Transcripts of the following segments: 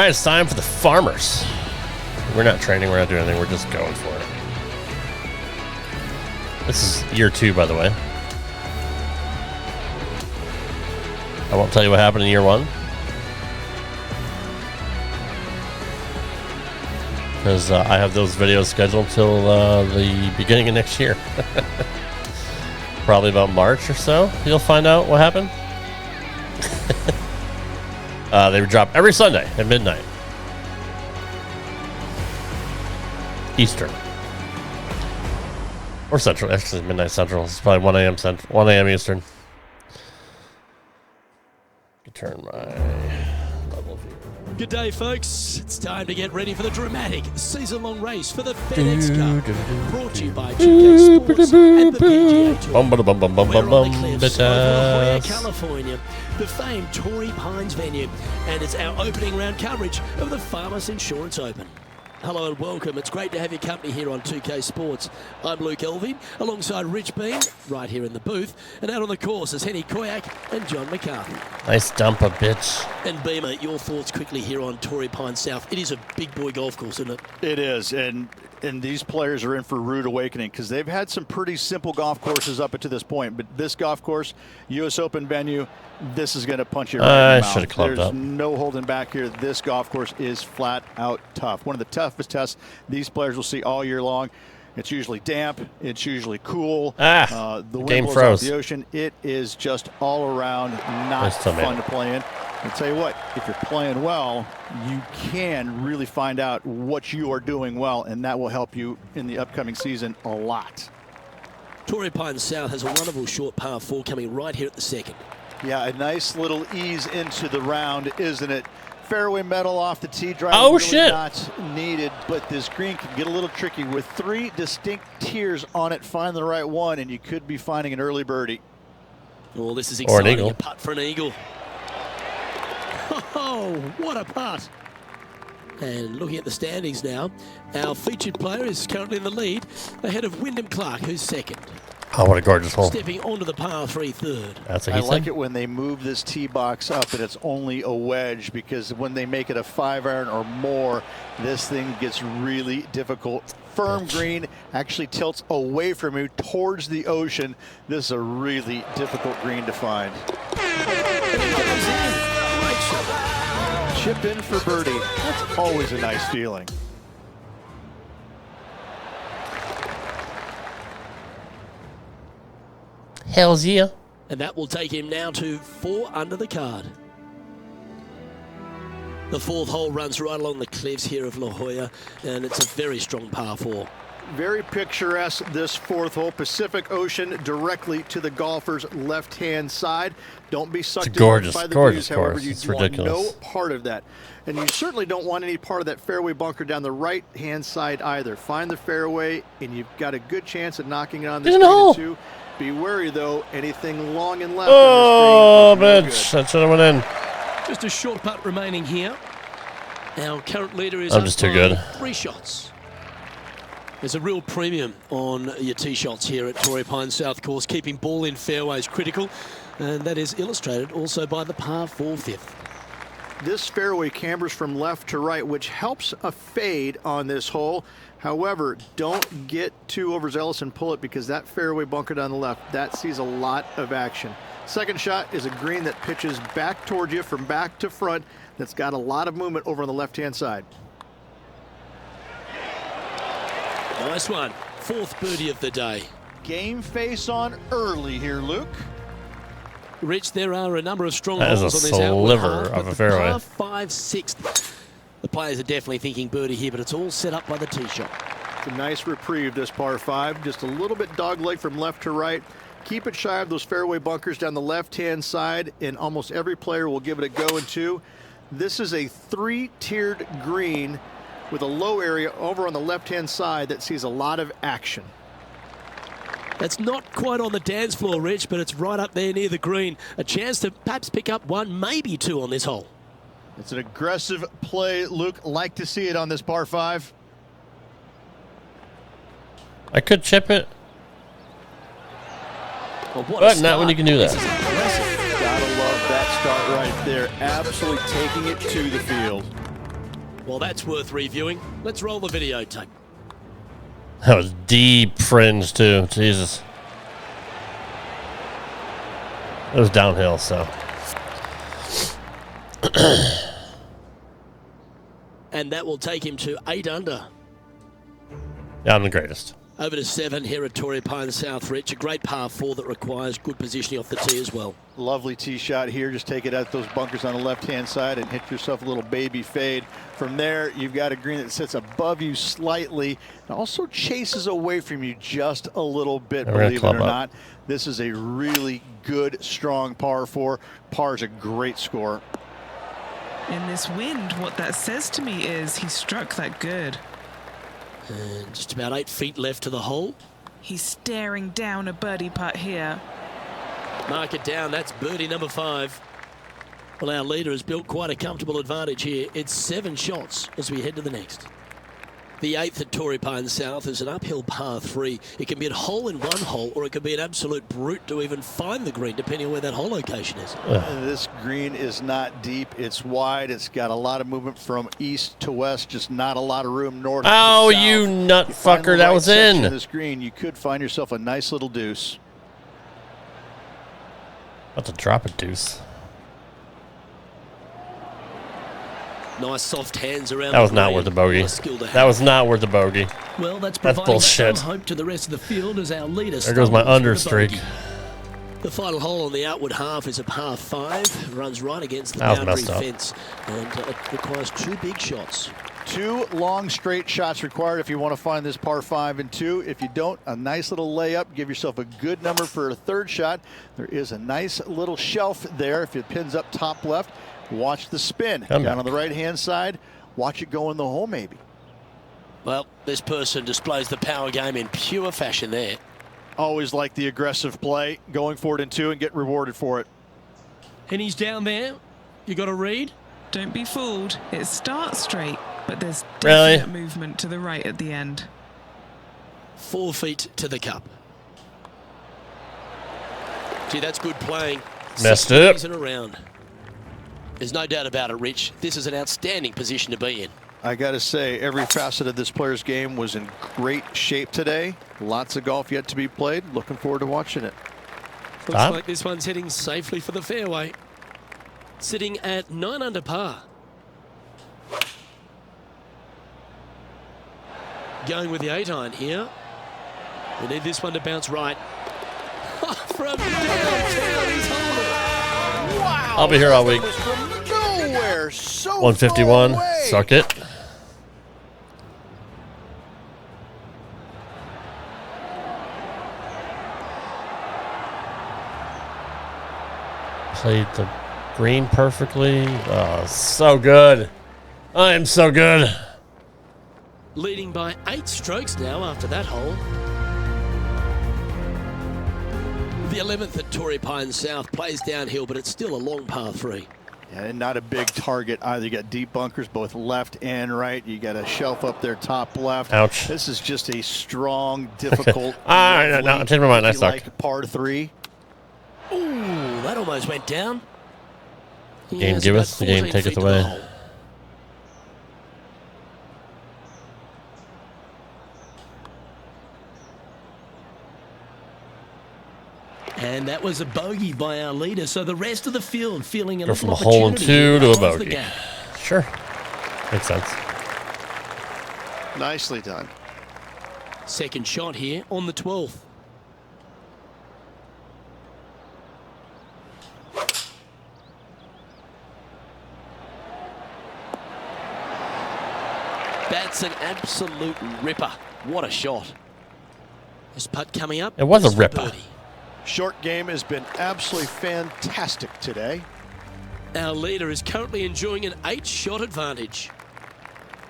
right, it's time for the farmers. We're not training, we're not doing anything, we're just going for it. This is year 2, by the way. I won't tell you what happened in year 1. Because I have those videos scheduled till the beginning of next year. Probably about March or so, you'll find out what happened. They would drop every Sunday at midnight. Eastern. Or Central. Actually, midnight Central. It's probably 1 a.m. Central. 1 a.m. Eastern. Turn my level view. Good day, folks. It's time to get ready for the dramatic season-long race for the FedEx Cup. Brought to you by PGA Sports and the PGA Tour. We're on the cliffs over La Jolla, California, the famed Torrey Pines venue, and it's our opening round coverage of the Farmers Insurance Open. Hello and welcome. It's great to have your company here on 2K Sports. I'm Luke Elving, alongside Rich Bean, right here in the booth. And out on the course is Henny Koyak and John McCarthy. Nice dumper, bitch. And Beamer, your thoughts quickly here on Torrey Pines South. It is a big boy golf course, isn't it? It is, and these players are in for a rude awakening because they've had some pretty simple golf courses up to this point. But this golf course, U.S. Open venue, this is going to punch you right in the mouth. Should have clubbed There's up. no holding back here. This golf course is flat out tough. One of the toughest tests these players will see all year long. It's usually damp. It's usually cool. The wind blows off the ocean. It is just all around not fun to play in. I'll tell you what, if you're playing well, you can really find out what you are doing well, and that will help you in the upcoming season a lot. Torrey Pines South has a wonderful short par 4 coming right here at the second. Yeah, a nice little ease into the round, isn't it? Fairway metal off the tee, drive not needed, but this green can get a little tricky with 3 distinct tiers on it. Find the right one, and you could be finding an early birdie. Oh, this is exciting. A putt for an eagle. Oh, what a putt. And looking at the standings now, our featured player is currently in the lead, ahead of Wyndham Clark, who's second. Oh, what a gorgeous hole. Stepping onto the par 3 third. I like it when they move this tee box up and it's only a wedge, because when they make it a 5-iron or more, this thing gets really difficult. Firm green actually tilts away from you towards the ocean. This is a really difficult green to find. Chip in for birdie. That's always a nice feeling. Hells yeah. And that will take him now to 4 under the card. The 4th hole runs right along the cliffs here of La Jolla, and it's a very strong par 4. Very picturesque, this 4th hole. Pacific Ocean directly to the golfer's left-hand side. Don't be sucked in by the views, however, you want no part of that. And you certainly don't want any part of that fairway bunker down the right-hand side either. Find the fairway, and you've got a good chance at knocking it on this green too. Be wary, though, anything long and left. Oh, bitch. That should have went in. Just a short putt remaining here. Our current leader is I'm just too good. 3 shots. There's a real premium on your tee shots here at Torrey Pines South Course. Keeping ball in fairways critical, and that is illustrated also by the par 4 fifth. This fairway cambers from left to right, which helps a fade on this hole. However, don't get too overzealous and pull it, because that fairway bunker down the left, that sees a lot of action. Second shot is a green that pitches back towards you from back to front. That's got a lot of movement over on the left-hand side. Nice one. 4th birdie of the day. Game face on early here, Luke. Rich, there are a number of strong holes on this sliver of a fairway. Par 5 6th. The players are definitely thinking birdie here, but it's all set up by the tee shot. It's a nice reprieve, this par 5. Just a little bit dogleg from left to right. Keep it shy of those fairway bunkers down the left-hand side, and almost every player will give it a go in 2. This is a 3-tiered green with a low area over on the left-hand side that sees a lot of action. That's not quite on the dance floor, Rich, but it's right up there near the green. A chance to perhaps pick up 1, maybe 2 on this hole. It's an aggressive play, Luke. Like to see it on this par 5. I could chip it. Well, but not when you can do that. Gotta love that start right there. Absolutely taking it to the field. Well, that's worth reviewing. Let's roll the videotape. That was deep fringe, too. Jesus. It was downhill, so. And that will take him to 8 under. Yeah, I'm the greatest. Over to 7 here at Torrey Pines South, Rich. A great par 4 that requires good positioning off the tee as well. Lovely tee shot here. Just take it out those bunkers on the left-hand side and hit yourself a little baby fade. From there, you've got a green that sits above you slightly and also chases away from you just a little bit, believe it or not. This is a really good, strong par 4. Par is a great score. In this wind, what that says to me is he struck that good. And just about 8 feet left to the hole. He's staring down a birdie putt here. Mark it down. That's birdie number 5. Well, our leader has built quite a comfortable advantage here. It's 7 shots as we head to the next. The 8th at Torrey Pines South is an uphill par 3. It can be a hole in one hole, or it can be an absolute brute to even find the green, depending on where that hole location is. This green is not deep. It's wide. It's got a lot of movement from east to west, just not a lot of room north to south. Oh, you nut fucker. That was in. This green, you could find yourself a nice little deuce. About to drop a deuce. Nice soft hands around. That was not worth the bogey. That was not worth the bogey. Well, that's bullshit. Some hope to the rest of the field as our leader. There goes my under streak. The final hole on the outward half is a par 5. Runs right against the boundary fence, and it requires 2 big shots. 2 long straight shots required if you want to find this par 5 and 2. If you don't, a nice little layup. Give yourself a good number for a 3rd shot. There is a nice little shelf there if it pins up top left. Watch the spin. Down on the right-hand side. Watch it go in the hole, maybe. Well, this person displays the power game in pure fashion there. Always like the aggressive play, going for it in 2 and get rewarded for it. And he's down there. You got a read? Don't be fooled. It starts straight, but there's definite movement to the right at the end. 4 feet to the cup. Gee, that's good playing. Messed up. Around. There's no doubt about it, Rich. This is an outstanding position to be in. I got to say, every facet of this player's game was in great shape today. Lots of golf yet to be played. Looking forward to watching it. Looks like this one's heading safely for the fairway. Sitting at 9 under par. Going with the 8-iron here. We need this one to bounce right. From downtown, he's holding. Wow! I'll be here all week. Nowhere, so 151. Suck it. Played the green perfectly. Oh, so good. I am so good. Leading by 8 strokes now after that hole. The 11th at Torrey Pines South plays downhill, but it's still a long par 3. Yeah, and not a big target either. You got deep bunkers both left and right. You got a shelf up there top left. Ouch. This is just a strong, difficult. No, I changed my mind. I suck. Like par 3. Ooh, that almost went down. Game give us, the game take us away. And that was a bogey by our leader, so the rest of the field feeling a Go little from a hole in 2 to a bogey. Sure. Makes sense. Nicely done. Second shot here on the 12th. That's an absolute ripper. What a shot. This putt coming up. It was a ripper. Birdie. Short game has been absolutely fantastic today. Our leader is currently enjoying an 8-shot advantage.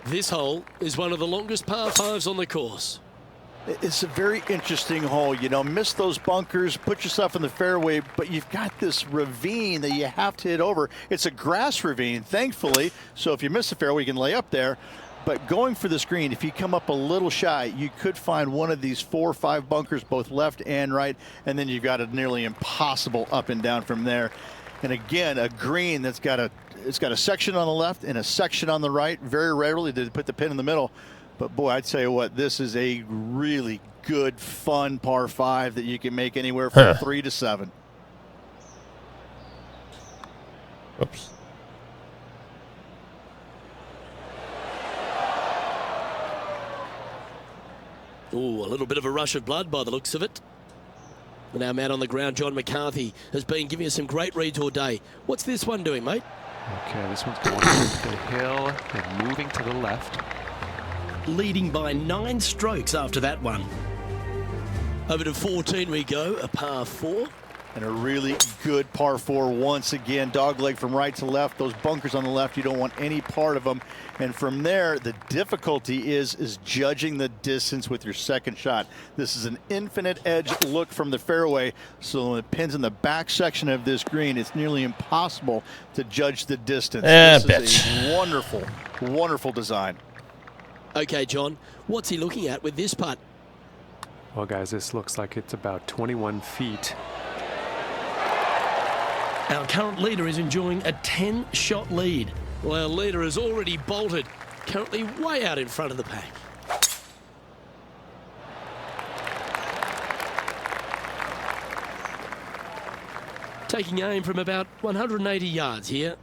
This hole is one of the longest par 5s on the course. It's a very interesting hole. You know, miss those bunkers, put yourself in the fairway, but you've got this ravine that you have to hit over. It's a grass ravine, thankfully, so if you miss the fairway, you can lay up there. But going for this green, if you come up a little shy, you could find one of these 4 or 5 bunkers, both left and right, and then you've got a nearly impossible up and down from there. And again, a green that's got a it's got a section on the left and a section on the right. Very rarely did it put the pin in the middle. But, boy, I'd tell you what, this is a really good, fun par 5 that you can make anywhere from 3 to 7. Oops. Ooh, a little bit of a rush of blood by the looks of it. And our man on the ground, John McCarthy, has been giving us some great reads all day. What's this one doing, mate? Okay, this one's going up the hill and moving to the left. Leading by 9 strokes after that one. Over to 14 we go, a par 4. And a really good par 4 once again. Dogleg from right to left. Those bunkers on the left, you don't want any part of them. And from there, the difficulty is judging the distance with your second shot. This is an infinite edge look from the fairway. So when it pins in the back section of this green, it's nearly impossible to judge the distance. This is a wonderful, wonderful design. Okay, John, what's he looking at with this putt? Well, guys, this looks like it's about 21 feet. Our current leader is enjoying a 10-shot lead. Well, our leader has already bolted, currently way out in front of the pack. Taking aim from about 180 yards here.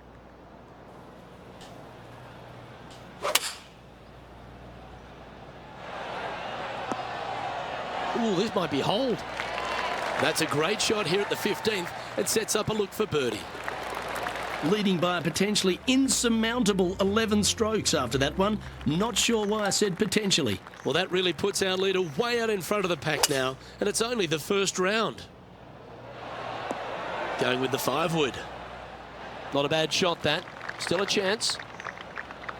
Ooh, this might be hold. That's a great shot here at the 15th. It sets up a look for birdie. Leading by a potentially insurmountable 11 strokes after that one. Not sure why I said potentially. Well, that really puts our leader way out in front of the pack now, and it's only the first round. Going with the 5-wood. Not a bad shot, that. Still a chance.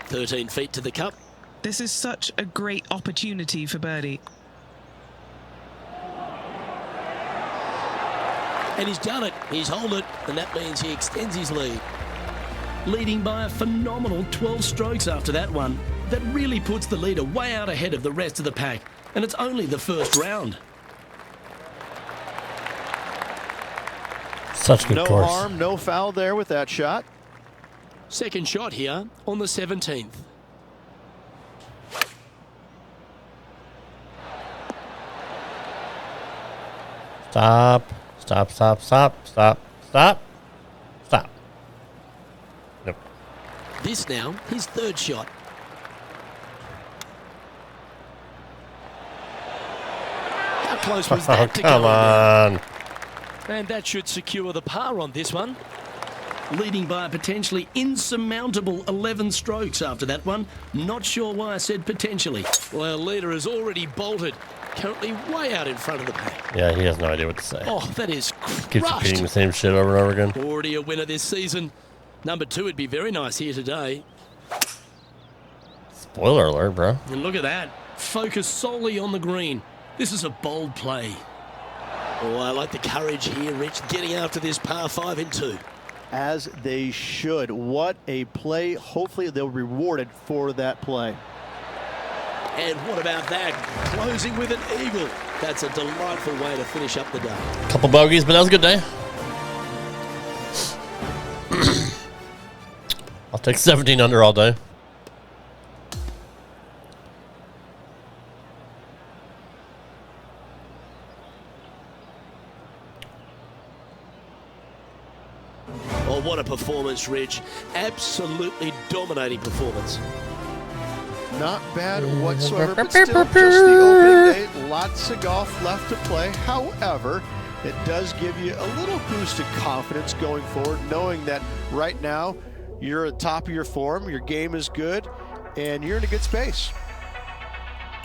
13 feet to the cup. This is such a great opportunity for birdie. And he's done it. He's held it, and that means he extends his lead. Leading by a phenomenal 12 strokes after that one. That really puts the leader way out ahead of the rest of the pack, and it's only the first round. Such good no course. harm, no foul there with that shot. Second shot here on the 17th. Stop. Stop, stop, stop, stop, stop, stop. Nope. This now, his third shot. How close was that to come go on. And that should secure the par on this one. Leading by a potentially insurmountable 11 strokes after that one. Not sure why I said potentially. Well, our leader has already bolted. Currently way out in front of the pack. Yeah, he has no idea what to say. Oh, that is crushed. Keeps repeating the same shit over and over again. Already a winner this season. Number 2 would be very nice here today. Spoiler alert, bro. And look at that. Focus solely on the green. This is a bold play. Oh, I like the courage here, Rich, getting after this par 5 in 2. As they should. What a play. Hopefully they'll be rewarded for that play. And what about that? Closing with an eagle. That's a delightful way to finish up the day. Couple bogeys, but that was a good day. I'll take 17 under all day. Oh, what a performance, Rich. Absolutely dominating performance. Not bad whatsoever, but still just the opening day. Lots of golf left to play. However, it does give you a little boost of confidence going forward, knowing that right now you're at the top of your form, your game is good, and you're in a good space.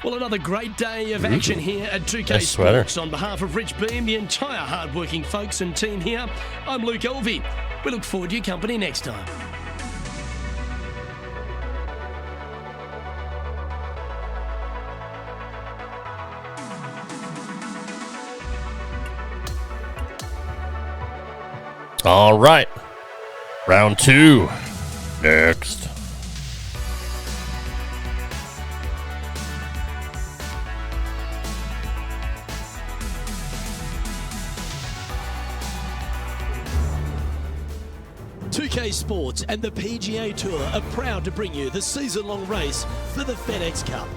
Well, another great day of action here at 2K Nice sweater. Sports. On behalf of Rich Beam, the entire hard-working folks and team here, I'm Luke Elvey. We look forward to your company next time. All right. Round 2. Next. 2K Sports and the PGA Tour are proud to bring you the season-long race for the FedEx Cup.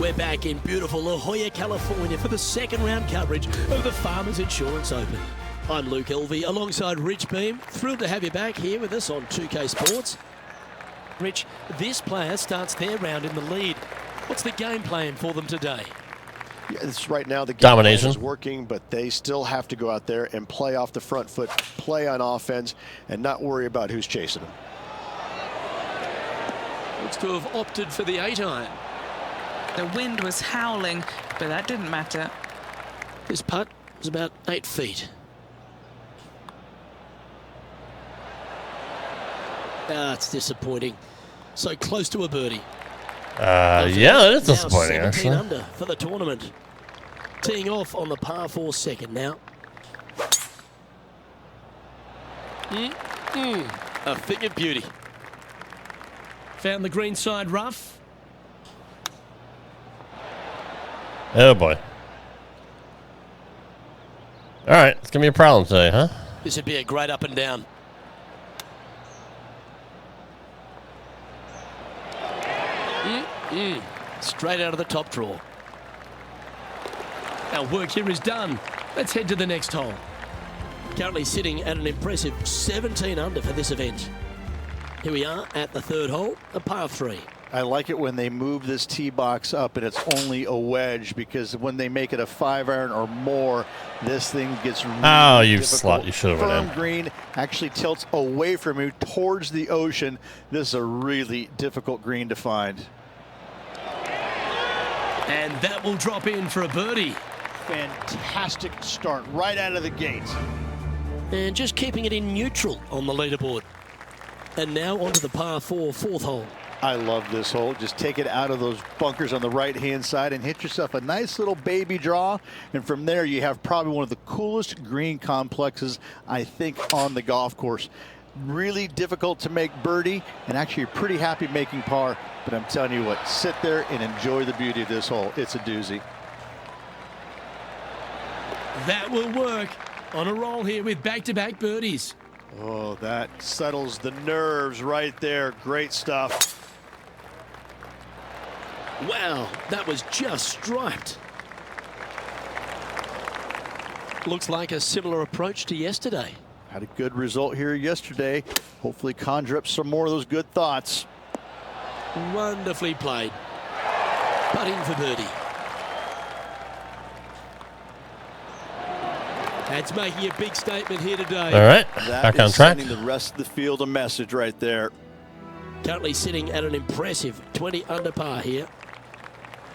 We're back in beautiful La Jolla, California for the second round coverage of the Farmers Insurance Open. I'm Luke Elvey alongside Rich Beam. Thrilled to have you back here with us on 2K Sports. Rich, this player starts their round in the lead. What's the game plan for them today? Yeah, it's right now the game domination is working, but they still have to go out there and play off the front foot, play on offense, and not worry about who's chasing them. Looks to have opted for the 8-iron. The wind was howling, but that didn't matter. This putt was about 8 feet. Ah, it's disappointing. So close to a birdie. Yeah, that is disappointing, actually. Under for the tournament. Teeing off on the par 4 second now. A thing of beauty. Found the green side rough. Oh boy. All right, it's gonna be a problem today, huh? This would be a great up and down. Straight out of the top drawer. Our work here is done. Let's head to the next hole. Currently sitting at an impressive 17 under for this event. Here we are at the third hole, a par 3. I like it when they move this tee box up and it's only a wedge, because when they make it a 5-iron or more, this thing gets really you difficult. slut. You should have went Firm in. green actually tilts away from you towards the ocean. This is a really difficult green to find. And that will drop in for a birdie. Fantastic start right out of the gate. And just keeping it in neutral on the leaderboard. And now onto the par 4 fourth hole. I love this hole. Just take it out of those bunkers on the right-hand side and hit yourself a nice little baby draw. And from there, you have probably one of the coolest green complexes, I think, on the golf course. Really difficult to make birdie, and actually you're pretty happy making par. But I'm telling you what, sit there and enjoy the beauty of this hole. It's a doozy. That will work on a roll here with back-to-back birdies. Oh, that settles the nerves right there. Great stuff. Wow, that was just striped. Looks like a similar approach to yesterday. Had a good result here yesterday. Hopefully conjure up some more of those good thoughts. Wonderfully played. Putting for birdie. That's making a big statement here today. All right, That back on is track. sending the rest of the field a message right there. Currently sitting at an impressive 20 under par here.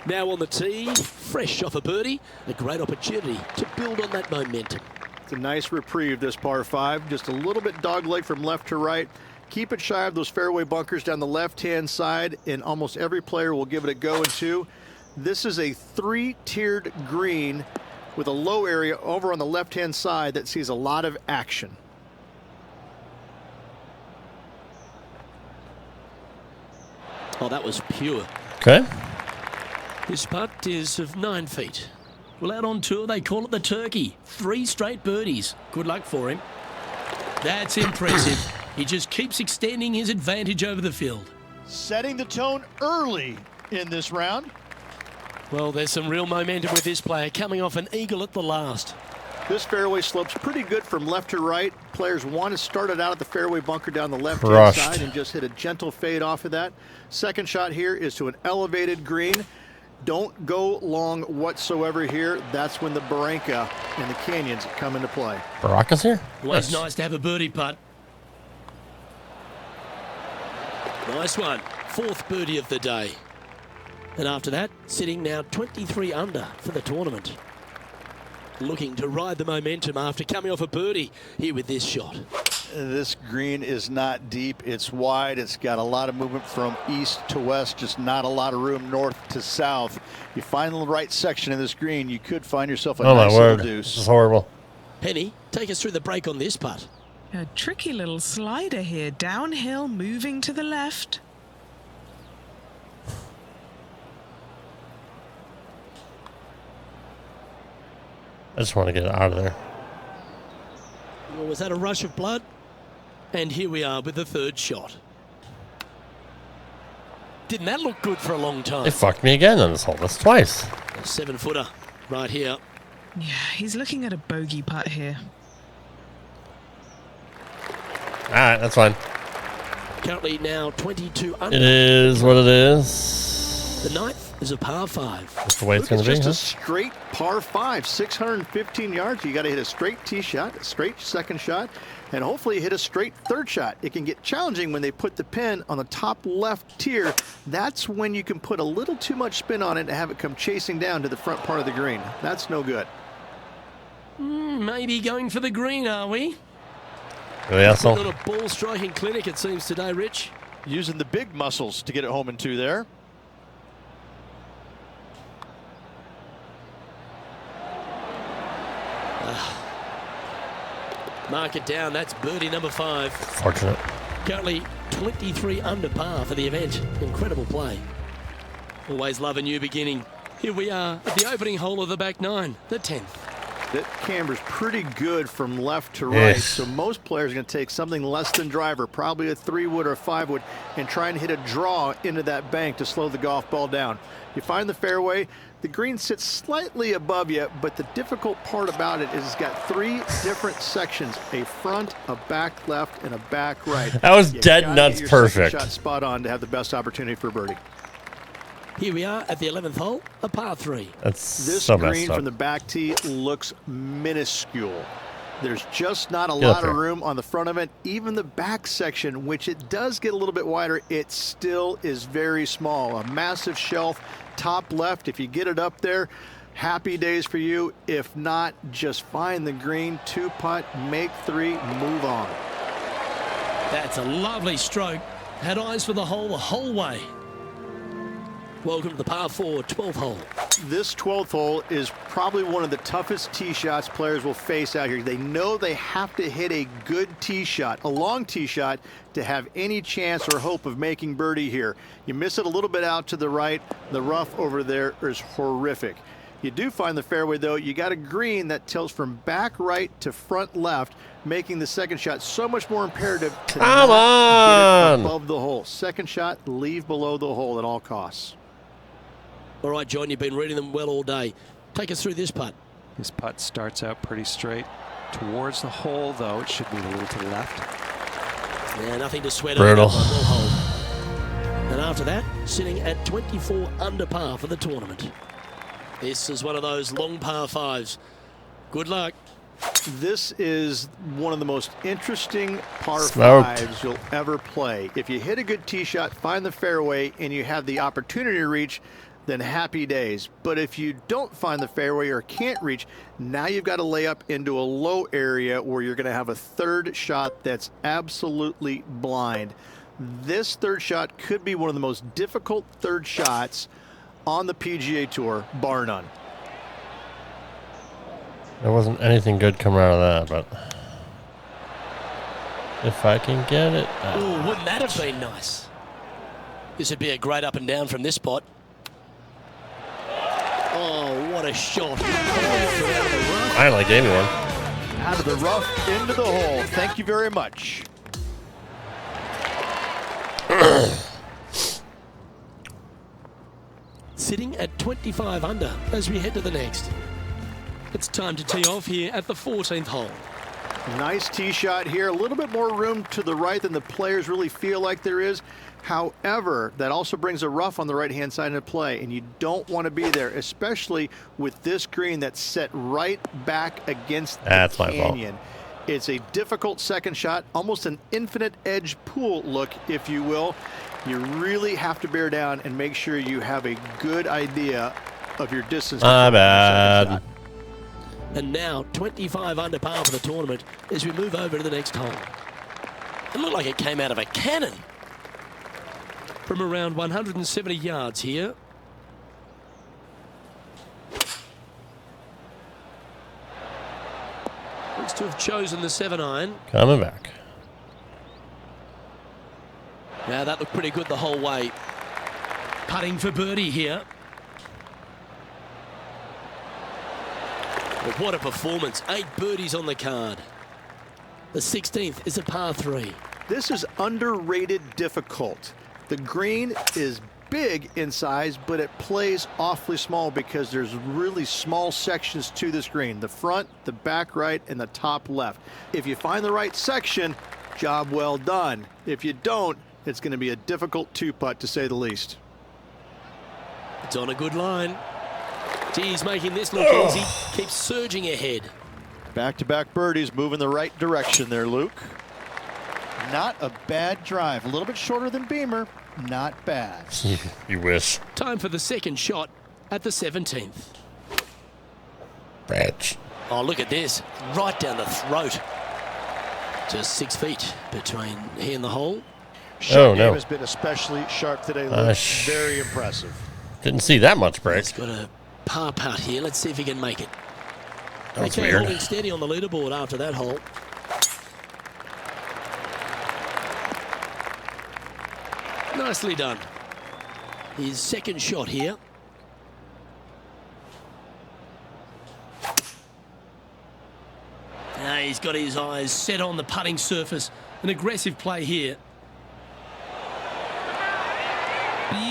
Now on the tee, fresh off a birdie, a great opportunity to build on that momentum. It's a nice reprieve, this par 5. Just a little bit dogleg from left to right. Keep it shy of those fairway bunkers down the left-hand side, and almost every player will give it a go in 2. This is a 3-tiered green with a low area over on the left-hand side that sees a lot of action. Oh, that was pure. Okay. This putt is of 9 feet. Well, out on tour, they call it the turkey. 3 straight birdies. Good luck for him. That's impressive. He just keeps extending his advantage over the field. Setting the tone early in this round. Well, there's some real momentum with this player coming off an eagle at the last. This fairway slopes pretty good from left to right. Players want to start it out at the fairway bunker down the left-hand side and just hit a gentle fade off of that. Second shot here is to an elevated green. Don't go long whatsoever here. That's when the Barranca and the canyons come into play. Baracus here? Well, it's nice to have a birdie putt. Nice one. 4th birdie of the day. And after that, sitting now 23 under for the tournament. Looking to ride the momentum after coming off a birdie here with this shot. This green is not deep. It's wide. It's got a lot of movement from east to west, just not a lot of room north to south. You find the right section of this green, you could find yourself a nice little deuce. This is horrible. Penny, take us through the break on this putt. A tricky little slider here, downhill, moving to the left. I just want to get it out of there. Well, was that a rush of blood? And here we are with the third shot. Didn't that look good for a long time? They fucked me again on this hole. That's twice. A 7-footer right here. Yeah, he's looking at a bogey putt here. All right, that's fine. Currently now 22 under. It is what it is. The ninth is a par 5. That's the way it's going to be. Just a straight par 5, 615 yards. You got to hit a straight tee shot, a straight second shot, and hopefully hit a straight third shot. It can get challenging when they put the pin on the top left tier. That's when you can put a little too much spin on it and have it come chasing down to the front part of the green. That's no good. Maybe going for the green, are we? Really, asshole? Not a ball striking clinic, it seems today, Rich. Using the big muscles to get it home in 2 there. Mark it down. That's birdie number 5. Fortunate. Currently 23 under par for the event. Incredible play. Always love a new beginning. Here we are at the opening hole of the back 9, the 10th. That camber's pretty good from left to right, so most players are going to take something less than driver, probably a 3-wood or a 5-wood, and try and hit a draw into that bank to slow the golf ball down. You find the fairway, the green sits slightly above you, but the difficult part about it is it's got 3 different sections, a front, a back left, and a back right. That was dead nuts perfect. Shot spot on to have the best opportunity for birdie. Here we are at the 11th hole, a par 3. That's this so green messed up. from the back tee looks minuscule. There's just not a lot of room on the front of it. Even the back section, which it does get a little bit wider, it still is very small. A massive shelf, top left. If you get it up there, happy days for you. If not, just find the green, 2-putt, make 3, move on. That's a lovely stroke. Had eyes for the whole way. Welcome to the par 4 12th hole. This 12th hole is probably one of the toughest tee shots players will face out here. They know they have to hit a good tee shot, a long tee shot, to have any chance or hope of making birdie here. You miss it a little bit out to the right. The rough over there is horrific. You do find the fairway, though. You got a green that tilts from back right to front left, making the second shot so much more imperative to not get it above the hole. Second shot, leave below the hole at all costs. All right, John, you've been reading them well all day. Take us through this putt. This putt starts out pretty straight towards the hole, though. It should be a little to the left. Yeah, nothing to sweat Brutal. over. And after that, sitting at 24 under par for the tournament. This is one of those long par 5s. Good luck. This is one of the most interesting par 5s you'll ever play. If you hit a good tee shot, find the fairway, and you have the opportunity to reach, then happy days. But if you don't find the fairway or can't reach, now you've got to lay up into a low area where you're going to have a third shot that's absolutely blind. This third shot could be one of the most difficult third shots on the PGA Tour, bar none. There wasn't anything good coming out of that, but if I can get it. Oh, wouldn't that have been nice? This would be a great up and down from this spot. Oh, what a shot. Finally gave me one. Out of the rough, into the hole. Thank you very much. Sitting at 25 under as we head to the next. It's time to tee off here at the 14th hole. Nice tee shot here. A little bit more room to the right than the players really feel like there is. However, that also brings a rough on the right-hand side into play, and you don't want to be there, especially with this green that's set right back against the canyon. It's a difficult second shot, almost an infinite edge pool look, if you will. You really have to bear down and make sure you have a good idea of your distance. My bad. And now 25 under par for the tournament as we move over to the next hole. It looked like it came out of a cannon. From around 170 yards here. Looks to have chosen the 7-iron. Coming back. Now that looked pretty good the whole way. Putting for birdie here. But what a performance. 8 birdies on the card. The 16th is a par 3. This is underrated difficult. The green is big in size, but it plays awfully small because there's really small sections to this green. The front, the back right, and the top left. If you find the right section, job well done. If you don't, it's going to be a difficult 2-putt to say the least. It's on a good line. He's making this look easy. Keeps surging ahead. Back-to-back birdies, moving the right direction there, Luke. Not a bad drive. A little bit shorter than Beamer. Not bad. You wish. Time for the second shot at the 17th. Batch. Oh, look at this. Right down the throat. Just 6 feet between he and the hole. Shot game has been especially sharp today, Luke. Very impressive. Didn't see that much break. He's got a par putt here. Let's see if he can make it. That's okay, weird. Holding steady on the leaderboard after that hole. Nicely done. His second shot here. Now he's got his eyes set on the putting surface. An aggressive play here.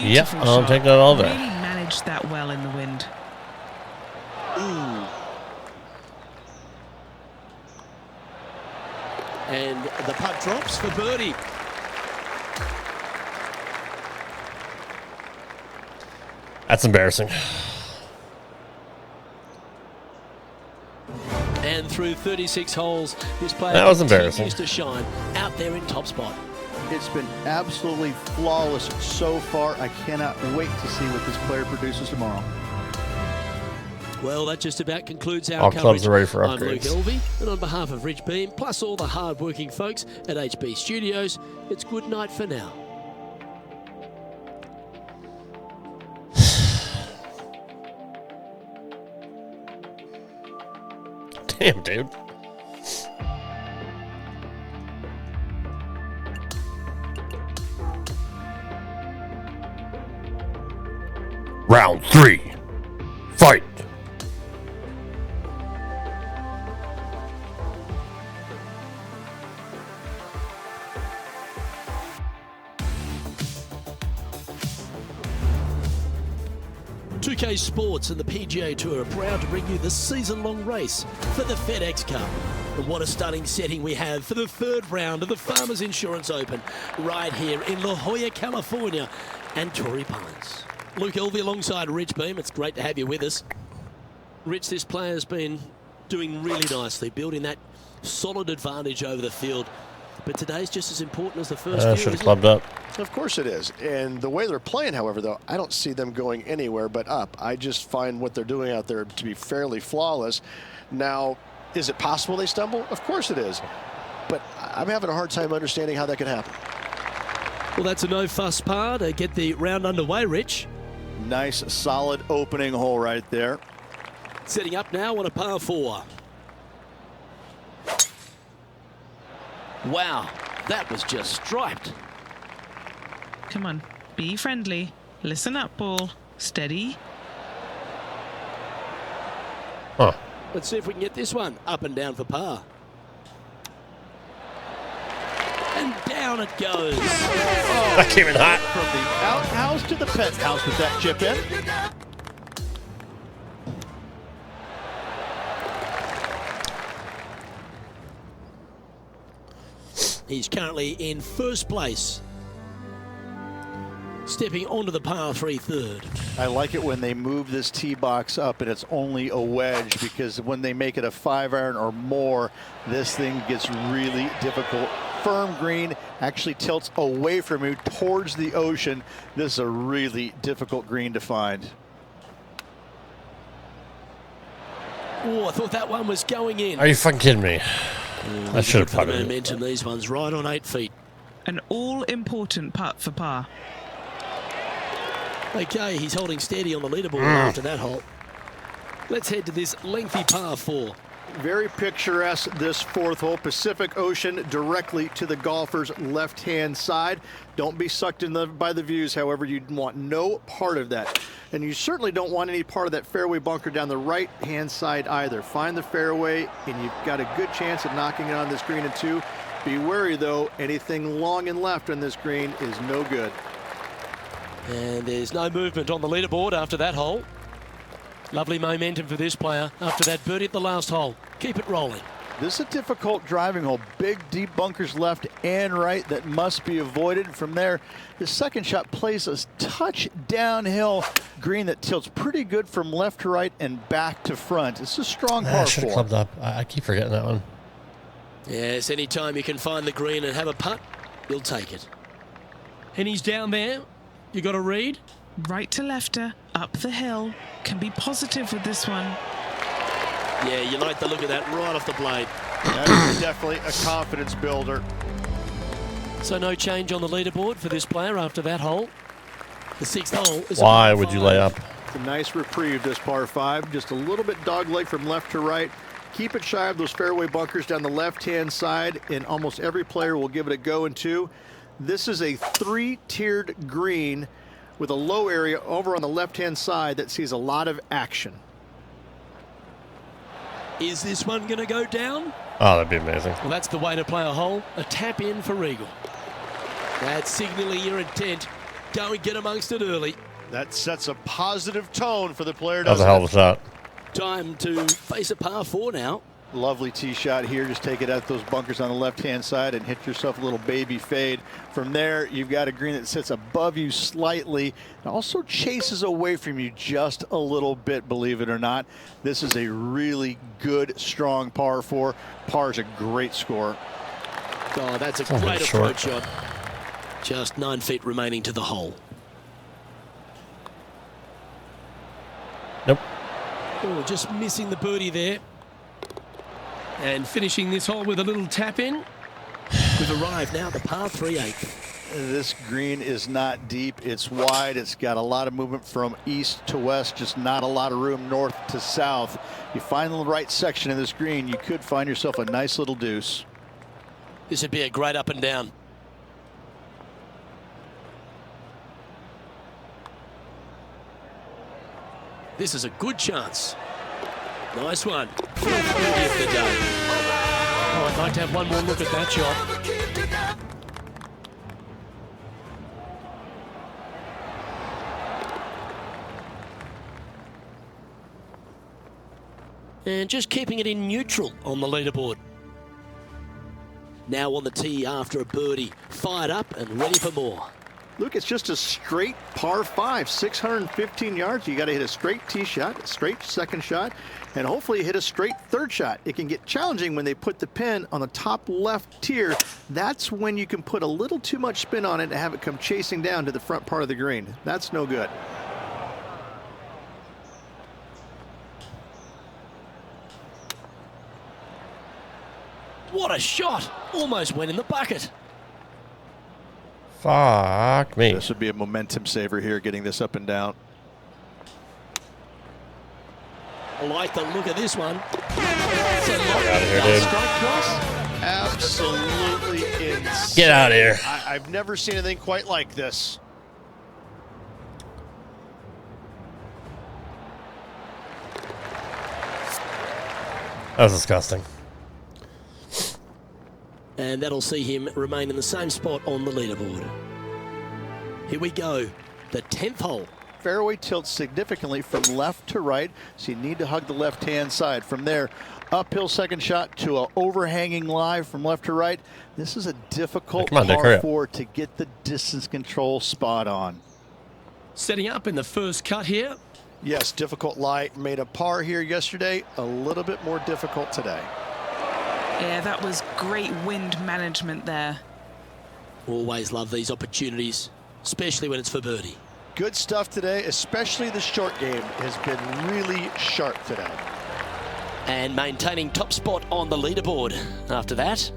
Beautiful I'll shot. take that all day. Really managed that well in the wind. Ooh. And the putt drops for birdie. That's embarrassing. And through 36 holes, this player That was embarrassing. continues to shine out there in top spot. It's been absolutely flawless so far. I cannot wait to see what this player produces tomorrow. Well, that just about concludes our All coverage. clubs are ready for I'm Luke upgrades. Elvey, and on behalf of Rich Beam, plus all the hard-working folks at HB Studios, it's good night for now. Damn, dude. Round 3. Fight. UK Sports and the PGA Tour are proud to bring you the season-long race for the FedEx Cup. And what a stunning setting we have for the third round of the Farmers Insurance Open right here in La Jolla, California and Torrey Pines. Luke Elvey alongside Rich Beam. It's great to have you with us. Rich, this player's been doing really nicely, building that solid advantage over the field. But today's just as important as the first few, Should have isn't clubbed up. Of course it is. And the way they're playing, however, though, I don't see them going anywhere but up. I just find what they're doing out there to be fairly flawless. Now, is it possible they stumble? Of course it is. But I'm having a hard time understanding how that could happen. Well, that's a no-fuss par to get the round underway, Rich. Nice, solid opening hole right there. Setting up now on a par 4. Wow, that was just striped. Come on, be friendly. Listen up, ball. Steady. Huh. Let's see if we can get this one up and down for par. And down it goes. That came in hot. From the outhouse to the penthouse with that chip in. He's currently in first place. Stepping onto the par 3 third. I like it when they move this tee box up and it's only a wedge, because when they make it a 5-iron or more, this thing gets really difficult. Firm green, actually tilts away from you towards the ocean. This is a really difficult green to find. Oh, I thought that one was going in. Are you fucking kidding me? I should have For the putted it. momentum, these ones right on 8 feet. An all-important putt for par. Okay, he's holding steady on the leaderboard after that hole. Let's head to this lengthy par 4. Very picturesque, this fourth hole. Pacific Ocean directly to the golfer's left-hand side. Don't be sucked in by the views, however. You want no part of that. And you certainly don't want any part of that fairway bunker down the right-hand side either. Find the fairway, and you've got a good chance of knocking it on this green in 2. Be wary, though. Anything long and left on this green is no good. And there's no movement on the leaderboard after that hole. Lovely momentum for this player after that birdie at the last hole. Keep it rolling. This is a difficult driving hole. Big, deep bunkers left and right that must be avoided. From there, the second shot plays a touch downhill green that tilts pretty good from left to right and back to front. It's a strong par 4. I should have clubbed up. I keep forgetting that one. Yes, anytime you can find the green and have a putt, you'll take it. And he's down there. You got to read. Right to lefter, up the hill. Can be positive with this one. Yeah, you like the look of that right off the blade. That is definitely a confidence builder. So no change on the leaderboard for this player after that hole. The 6th hole is Why would you lay up? It's a nice reprieve, this par 5. Just a little bit dogleg from left to right. Keep it shy of those fairway bunkers down the left-hand side, and almost every player will give it a go in 2. This is a 3-tiered green with a low area over on the left-hand side that sees a lot of action. Is this one going to go down? Oh, that'd be amazing. Well, that's the way to play a hole. A tap in for Regal. That's signaling your intent. Go and get amongst it early. That sets a positive tone for the player. That was a hell of a shot. Time to face a par 4 now. Lovely tee shot here. Just take it out those bunkers on the left-hand side and hit yourself a little baby fade. From there, you've got a green that sits above you slightly and also chases away from you just a little bit, believe it or not. This is a really good, strong par 4. Par is a great score. Oh, that's a great approach shot. Just 9 feet remaining to the hole. Nope. Oh, just missing the birdie there. And finishing this hole with a little tap in. We've arrived now at the par 3/8. This green is not deep. It's wide. It's got a lot of movement from east to west, just not a lot of room north to south. You find the right section of this green, you could find yourself a nice little deuce. This would be a great up and down. This is a good chance. Nice one. 440 of the day. Oh, I'd like to have one more look at that shot. And just keeping it in neutral on the leaderboard. Now on the tee after a birdie. Fired up and ready for more. Luke, it's just a straight par 5, 615 yards. You got to hit a straight tee shot, a straight second shot, and hopefully hit a straight third shot. It can get challenging when they put the pin on the top left tier. That's when you can put a little too much spin on it and have it come chasing down to the front part of the green. That's no good. What a shot! Almost went in the bucket. Fuck me. This would be a momentum saver here, getting this up and down. I like the look of this one. Get out of here, dude. Absolutely insane. Get out of here. I've never seen anything quite like this. That was disgusting. And that'll see him remain in the same spot on the leaderboard. Here we go, the 10th hole. Fairway tilts significantly from left to right, so you need to hug the left-hand side. From there, uphill second shot to an overhanging lie from left to right. This is a difficult par 4 to get the distance control spot on. Setting up in the first cut here. Yes, difficult lie. Made a par here yesterday. A little bit more difficult today. Yeah, that was great wind management there. Always love these opportunities, especially when it's for birdie. Good stuff today, especially the short game has been really sharp today. And maintaining top spot on the leaderboard after that.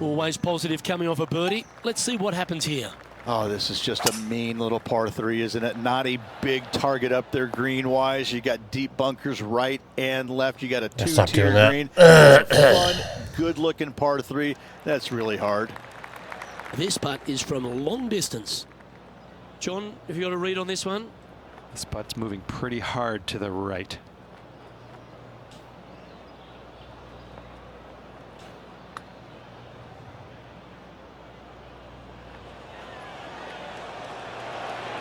Always positive coming off a birdie. Let's see what happens here. Oh, this is just a mean little par 3, isn't it? Not a big target up there green-wise. You got deep bunkers right and left. You got a two-tier green. It's a fun, good-looking par 3. That's really hard. This putt is from a long distance. John, have you got a read on this one? This putt's moving pretty hard to the right.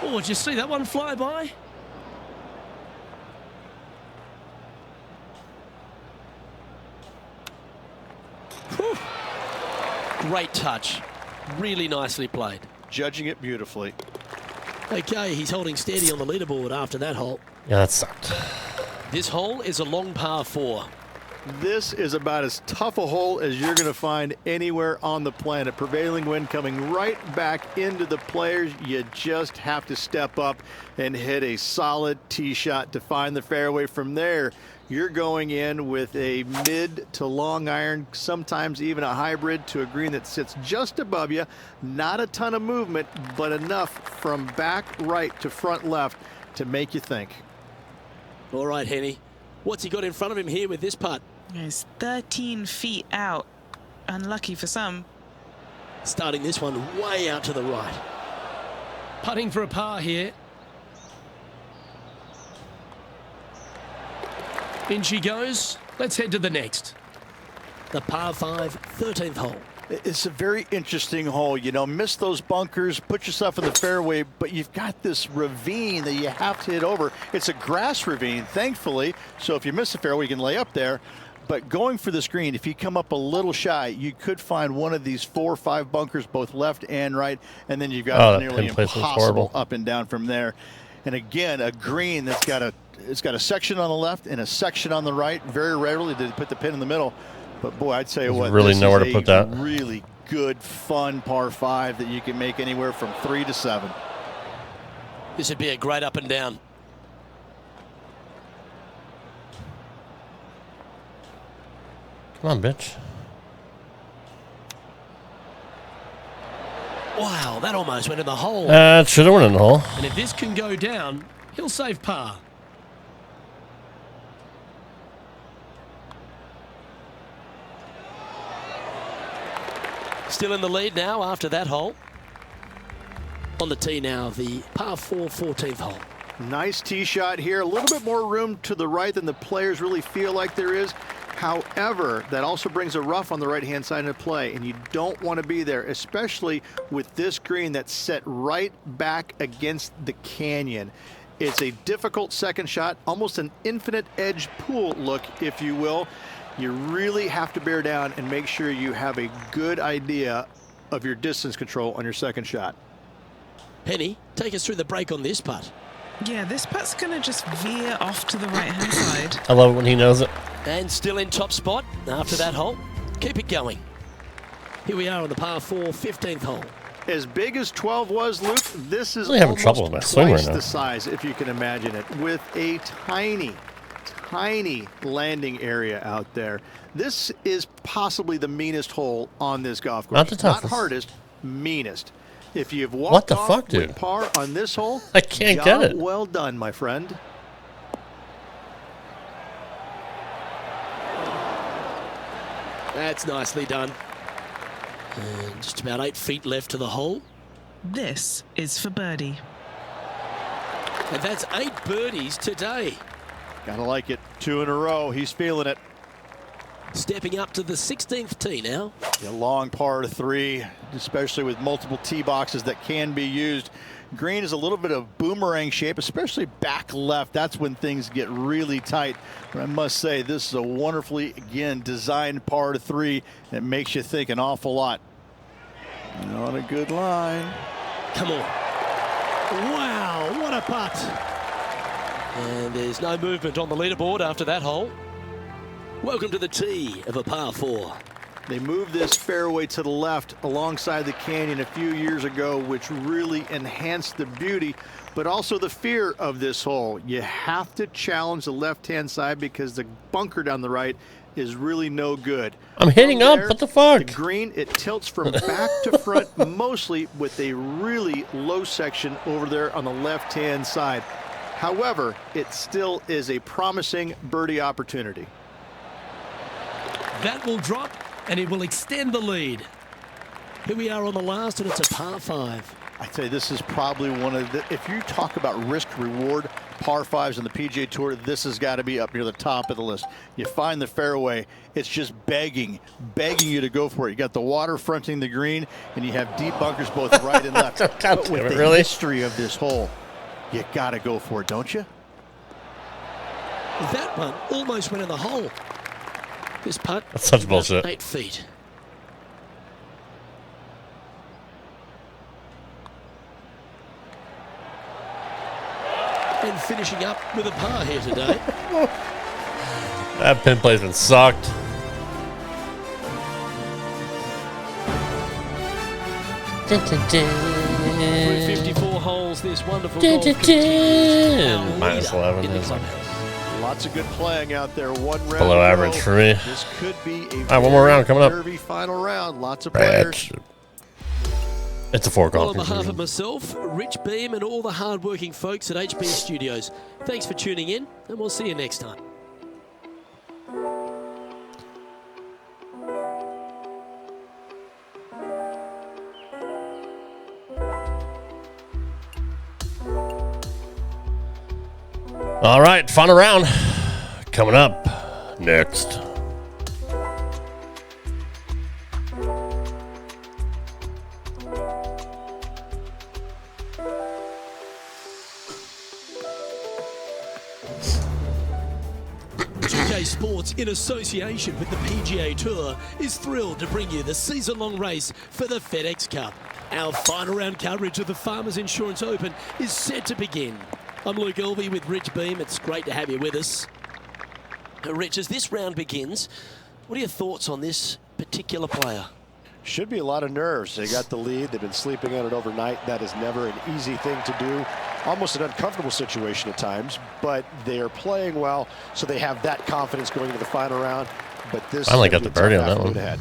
Oh, did you see that one fly by? Whew. Great touch. Really nicely played. Judging it beautifully. Okay, he's holding steady on the leaderboard after that hole. Yeah, that sucked. This hole is a long par 4. This is about as tough a hole as you're going to find anywhere on the planet. Prevailing wind coming right back into the players. You just have to step up and hit a solid tee shot to find the fairway. From there, you're going in with a mid to long iron, sometimes even a hybrid, to a green that sits just above you. Not a ton of movement, but enough from back right to front left to make you think. All right, Henny. What's he got in front of him here with this putt? He's 13 feet out. Unlucky for some. Starting this one way out to the right. Putting for a par here. In she goes. Let's head to the next. The par 5, 13th hole. It's a very interesting hole. You know, miss those bunkers, put yourself in the fairway, but you've got this ravine that you have to hit over. It's a grass ravine, thankfully, so if you miss the fairway, you can lay up there. But going for the screen, if you come up a little shy, you could find one of these 4 or 5 bunkers, both left and right, and then you've got nearly impossible up and down from there. And again, a green that's got a section on the left and a section on the right. Very rarely do they put the pin in the middle. But boy, I'd say what, really nowhere to put that. Really good, fun par 5 that you can make anywhere from 3 to 7. This would be a great up and down. Come on, bitch. Wow, that almost went in the hole. It should have went in the hole. And if this can go down, he'll save par. Still in the lead now after that hole. On the tee now, the par 4, 14th hole. Nice tee shot here. A little bit more room to the right than the players really feel like there is. However, that also brings a rough on the right-hand side of play, and you don't want to be there, especially with this green that's set right back against the canyon. It's a difficult second shot, almost an infinite edge pool look, if you will. You really have to bear down and make sure you have a good idea of your distance control on your second shot. Penny, take us through the break on this putt. Yeah, this putt's going to just veer off to the right-hand side. I love it when he knows it. And still in top spot after that hole. Keep it going. Here we are on the par 4, 15th hole. As big as 12 was, Luke, this is really having trouble with my swing right now. The size, if you can imagine it, with a tiny landing area out there. This is possibly the meanest hole on this golf course. Not the toughest. Not hardest, meanest. If you've walked off with par on this hole, I can't get it. Well done, my friend. That's nicely done. And just about 8 feet left to the hole. This is for birdie. And that's 8 birdies today. Gotta like it. 2 in a row. He's feeling it. Stepping up to the 16th tee now. A long par 3, especially with multiple tee boxes that can be used. Green is a little bit of boomerang shape, especially back left. That's when things get really tight. But I must say, this is a wonderfully, again, designed par 3 that makes you think an awful lot. On a good line. Come on. Wow, what a putt. And there's no movement on the leaderboard after that hole. Welcome to the tee of a par 4. They moved this fairway to the left alongside the canyon a few years ago, which really enhanced the beauty. but also the fear of this hole. You have to challenge the left-hand side because the bunker down the right is really no good. I'm hitting up. What the fuck? The green, it tilts from back to front, mostly with a really low section over there on the left-hand side. However, it still is a promising birdie opportunity. That will drop, and it will extend the lead. Here we are on the last, and it's a par 5. I'd say this is probably one of the, if you talk about risk-reward par 5s on the PGA Tour, this has got to be up near the top of the list. You find the fairway, it's just begging you to go for it. You got the water fronting the green, and you have deep bunkers both right and left. But with the history of this hole, you got to go for it, don't you? That one almost went in the hole. This putt, that's such bullshit. 8 feet. And finishing up with a par here today. That pin placement sucked. Through 54 holes, this wonderful golf continues. Minus 11 in the is clubhouse. Lots of good playing out there. One round below average for me. This could be a one more round coming up. nervy final round. Lots of players. It's a foregone Well, on behalf conclusion. of myself, Rich Beam, and all the hard-working folks at HB Studios, thanks for tuning in, and we'll see you next time. All right, final round coming up next. Sports, in association with the PGA Tour, is thrilled to bring you the season-long race for the FedEx Cup. Our final round coverage of the Farmers Insurance Open is set to begin. I'm Luke Elvey with Rich Beam. It's great to have you with us. Rich, as this round begins, what are your thoughts on this particular player? Should be a lot of nerves. They got the lead. They've been sleeping on it overnight. That is never an easy thing to do. Almost an uncomfortable situation at times, but they are playing well, so they have that confidence going into the final round. But this finally got the birdie on that one. Ahead.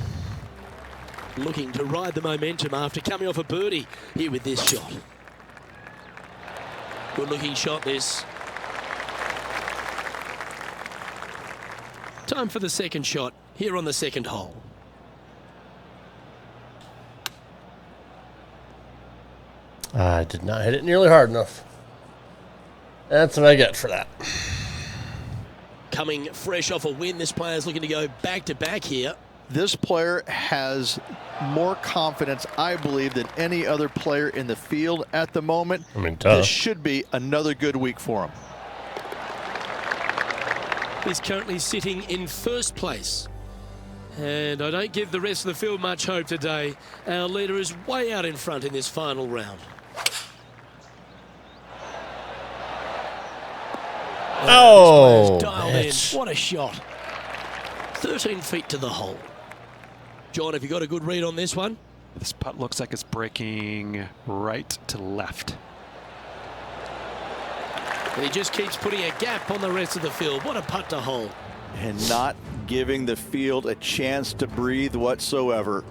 Looking to ride the momentum after coming off a birdie here with this shot. Good looking shot this. Time for the second shot here on the second hole. I did not hit it nearly hard enough. That's what I get for that. Coming fresh off a win, this player's looking to go back-to-back here. This player has more confidence, I believe, than any other player in the field at the moment. I mean, this should be another good week for him. He's currently sitting in first place. And I don't give the rest of the field much hope today. Our leader is way out in front in this final round. Oh, dialed in. What a shot. 13 feet to the hole. John, have you got a good read on this one? This putt looks like it's breaking right to left. And he just keeps putting a gap on the rest of the field. What a putt to hole. And not giving the field a chance to breathe whatsoever.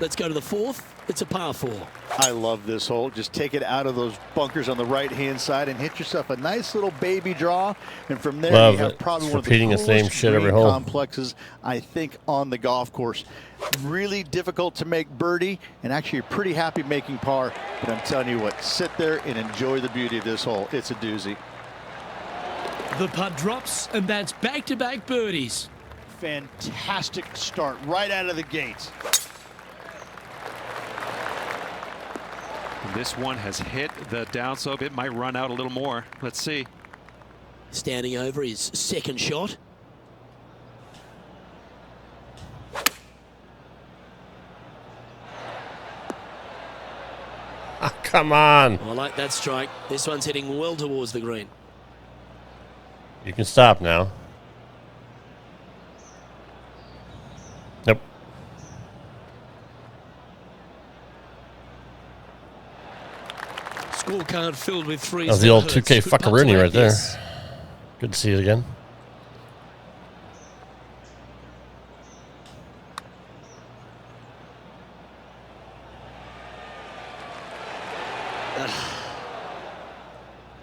Let's go to the fourth. It's a par 4. I love this hole. Just take it out of those bunkers on the right-hand side and hit yourself a nice little baby draw. And from there, you have probably one of the repeating the same shit every hole complexes, I think, on the golf course. Really difficult to make birdie, and actually you're pretty happy making par. But I'm telling you what, sit there and enjoy the beauty of this hole. It's a doozy. The putt drops, and that's back-to-back birdies. Fantastic start right out of the gates. This one has hit the downslope. It might run out a little more. Let's see. Standing over his second shot. Oh, come on. I like that strike. This one's heading well towards the green. You can stop now. Yep. scorecard filled with threes. That was the old 2K fuckaroonie right there. Good to see it again.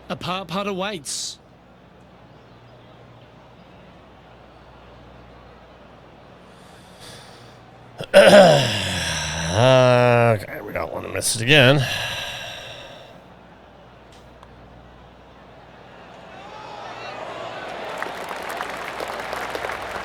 A par putt awaits. Okay, we don't want to miss it again.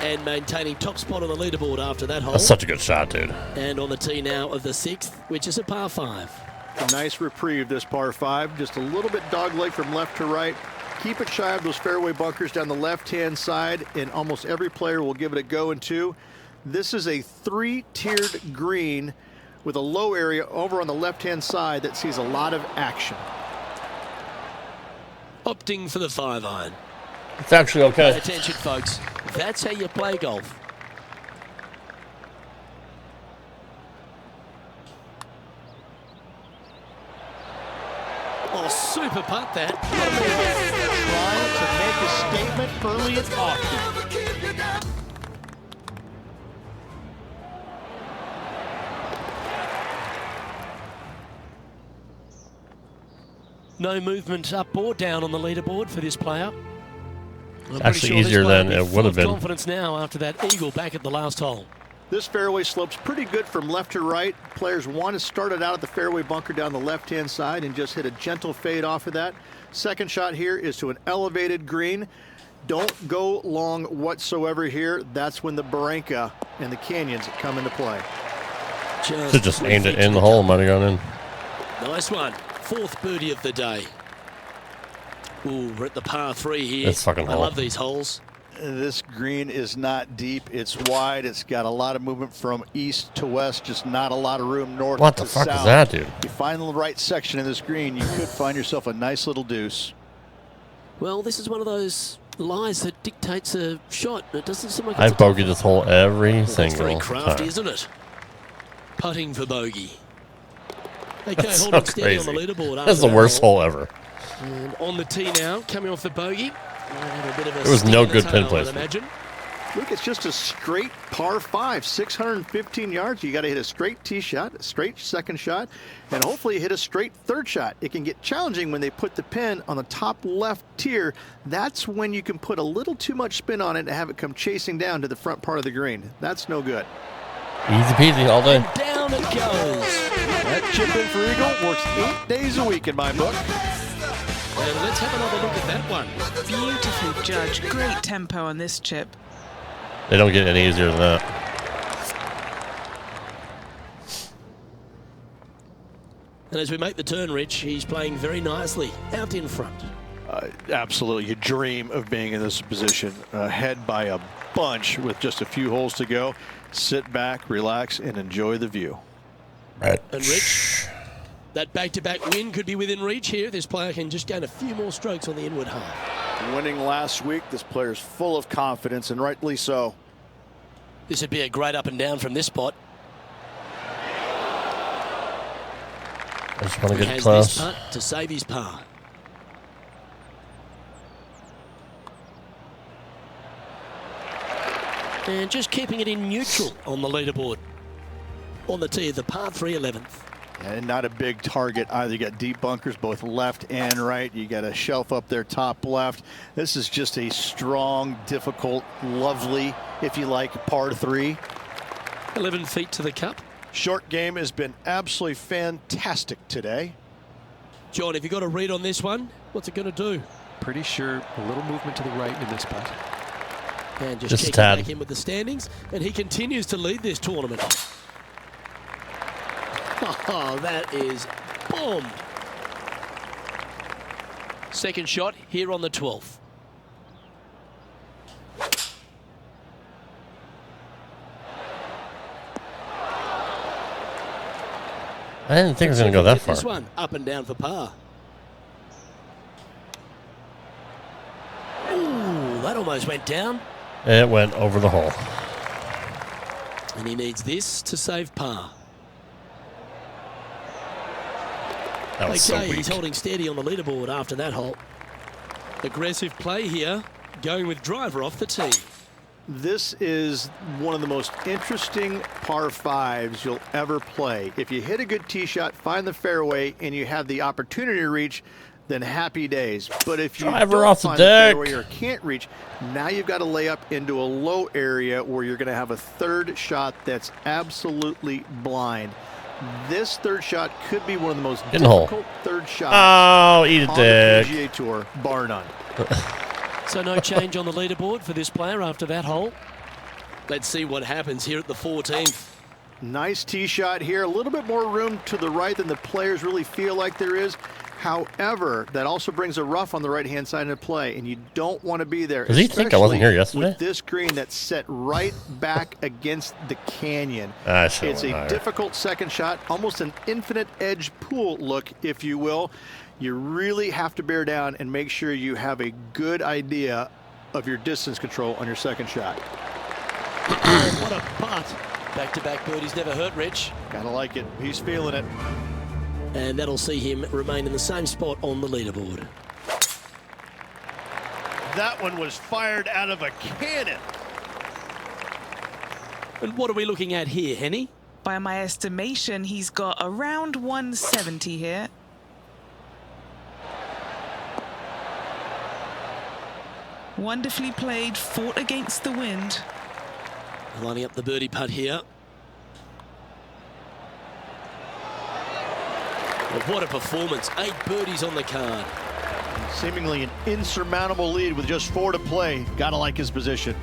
And maintaining top spot on the leaderboard after that hole. That's such a good shot, dude. And on the tee now of the 6th, which is a par 5. A nice reprieve, this par 5. Just a little bit dogleg from left to right. Keep it shy of those fairway bunkers down the left-hand side, and almost every player will give it a go in 2. This is a 3-tiered green with a low area over on the left-hand side that sees a lot of action. Opting for the 5-iron. It's actually okay. Pay attention, folks. That's how you play golf. Oh, super putt that. Trying to make a statement early and often. No movement up or down on the leaderboard for this player. It's actually easier than it would have been. Confidence now after that eagle back at the last hole. This fairway slopes pretty good from left to right. Players want to start it out at the fairway bunker down the left-hand side and just hit a gentle fade off of that. Second shot here is to an elevated green. Don't go long whatsoever here. That's when the barranca and the canyons come into play. Just aimed it in the hole, might have gone in. Nice one. 4th birdie of the day. Ooh, we're at the par 3 here. It's fucking hole. I love these holes. This green is not deep. It's wide. It's got a lot of movement from east to west, just not a lot of room north to south. What the fuck is that, dude? You find the right section of this green, you could find yourself a nice little deuce. Well, this is one of those lies that dictates a shot. It doesn't seem like I've bogeyed this hole every it's single very crafty, time. isn't it? Putting for bogey. Okay, That's holding so steady on crazy. the leaderboard. That's the worst hole ever. And on the tee now, coming off the bogey. There was no good pin placement. Imagine. Look, it's just a straight par 5, 615 yards. You got to hit a straight tee shot, a straight second shot, and hopefully you hit a straight third shot. It can get challenging when they put the pin on the top left tier. That's when you can put a little too much spin on it and have it come chasing down to the front part of the green. That's no good. Easy peasy all day. And down it goes. That chip in for eagle works 8 days a week in my book. And let's have another look at that one. Beautifully judged. Great tempo on this chip. They don't get any easier than that. And as we make the turn, Rich, he's playing very nicely out in front. Absolutely. You dream of being in this position, ahead by a bunch with just a few holes to go. Sit back, relax, and enjoy the view. Right. And Rich, that back-to-back win could be within reach here. This player can just gain a few more strokes on the inward half. Winning last week, this player's full of confidence, and rightly so. This would be a great up and down from this spot. I just want to He get has close. this putt to save his par. And just keeping it in neutral on the leaderboard. On the tee of the par 3 11th. And not a big target either. You got deep bunkers both left and right. You got a shelf up there top left. This is just a strong, difficult, lovely, if you like, par 3. 11 feet to the cup. Short game has been absolutely fantastic today. John, have you got a read on this one? What's it going to do? Pretty sure a little movement to the right in this putt. And just Just a checking tad. back in with the standings. And he continues to lead this tournament. Oh, that is bombed. Second shot here on the 12th. I didn't think it was going to go that far. This one up and down for par. Ooh, that almost went down. It went over the hole. And he needs this to save par. That was so weak. He's holding steady on the leaderboard after that hole. Aggressive play here, going with driver off the tee. This is one of the most interesting par fives you'll ever play. If you hit a good tee shot, find the fairway, and you have the opportunity to reach, then happy days. But if you driver don't off the find deck, the fairway or can't reach, now you've got to lay up into a low area where you're going to have a third shot that's absolutely blind. This third shot could be one of the most difficult third shots on the PGA Tour, bar none. So no change on the leaderboard for this player after that hole. Let's see what happens here at the 14th. Nice tee shot here. A little bit more room to the right than the players really feel like there is. However, that also brings a rough on the right-hand side into play, and you don't want to be there. Does he think I wasn't here yesterday? With this green that's set right back against the canyon. It's a difficult second shot, almost an infinite edge pool look, if you will. You really have to bear down and make sure you have a good idea of your distance control on your second shot. Oh, what a putt. Back-to-back birdies never hurt Rich. Gotta like it. He's feeling it. And that'll see him remain in the same spot on the leaderboard. That one was fired out of a cannon. And what are we looking at here, Henny? By my estimation, he's got around 170 here. Wonderfully played, fought against the wind. Lining up the birdie putt here. Well, what a performance. 8 birdies on the card. Seemingly an insurmountable lead with just 4 to play. Gotta like his position.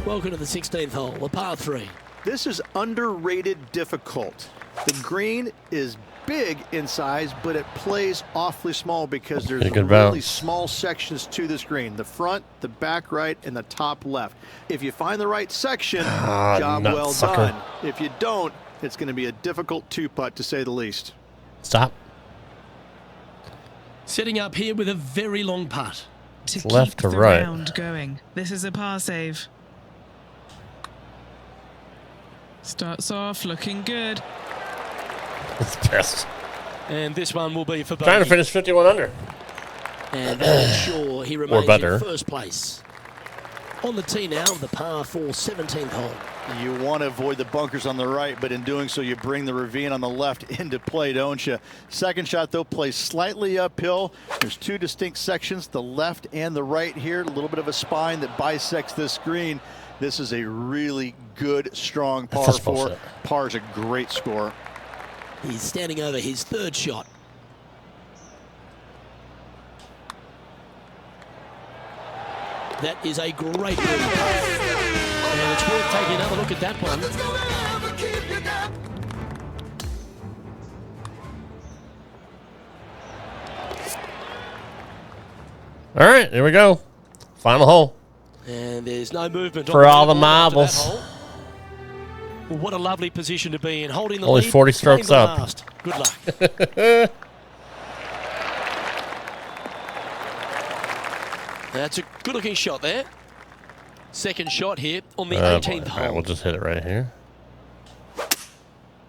Welcome to the 16th hole, the par 3. This is underrated difficult. The green is big in size, but it plays awfully small because there's really small sections to this green. The front, the back right, and the top left. If you find the right section, job well done. If you don't, it's going to be a difficult 2-putt to say the least. Stop. Setting up here with a very long putt. To keep left to the right. round going. This is a par save. Starts off looking good. It's pissed. And this one will be for bogey. Trying to finish 51 under. And that'll ensure he remains in first place. On the tee now, the par 4 17th hole. You want to avoid the bunkers on the right, but in doing so, you bring the ravine on the left into play, don't you? Second shot, though, plays slightly uphill. There's 2 distinct sections, the left and the right here. A little bit of a spine that bisects this green. This is a really good, strong par 4. Par is a great score. He's standing over his third shot. That is a great birdie. And it's worth taking another look at that one. All right, here we go. Final hole. And there's no movement for all the marbles. Well, what a lovely position to be in, holding the lead. Only 40 strokes up. Last. Good luck. That's a good-looking shot there. Second shot here on the 18th hole. All right, we'll just hit it right here.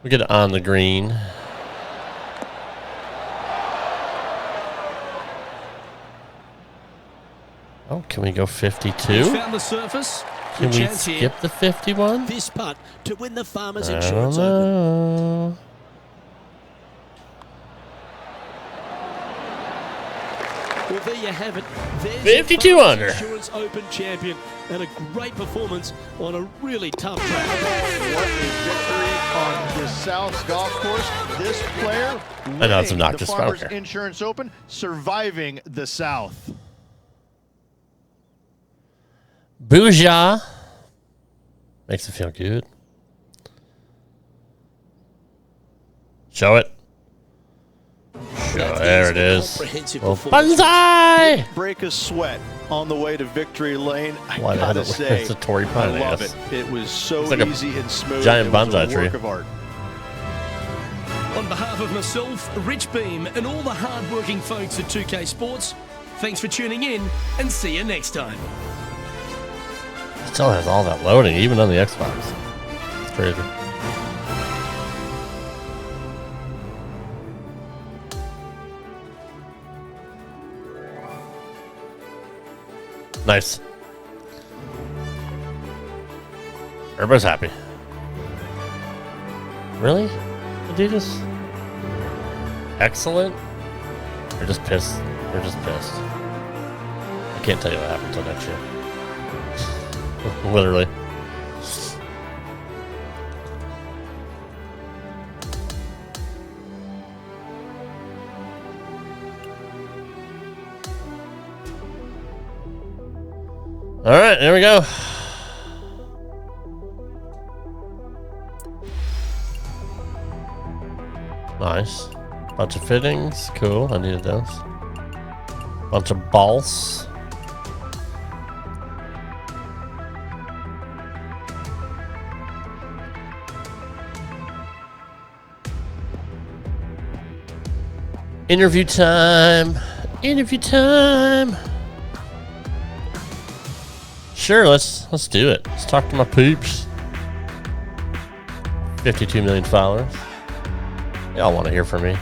We get it on the green. Oh, can we go 52? He's found the surface. Can we skip the 51? This putt to win the Farmers Insurance Open. Well, there you have it. There's 52 under. Insurance Open champion and a great performance on a really tough track. What a victory on the South Golf Course. This player winning the Farmers Insurance Open, surviving the South. Booyah. Makes it feel good. Show it. There it is. Oh, banzai! Break a sweat on the way to victory lane. I gotta say, it's a Torrey Pine, I love it. It was so like easy and smooth. Giant bonsai tree. Work of art. On behalf of myself, Rich Beam, and all the hard-working folks at 2K Sports, thanks for tuning in, and see you next time. It still has all that loading, even on the Xbox. It's crazy. Nice. Everybody's happy. Really? Adidas? Excellent? They're just pissed. They're just pissed. I can't tell you what happens until next year. Literally. All right, there we go. Nice. Bunch of fittings. Cool. I needed those. Bunch of balls. Interview time. Interview time. Sure, let's do it. Let's talk to my peeps. 52 million followers. Y'all want to hear from me.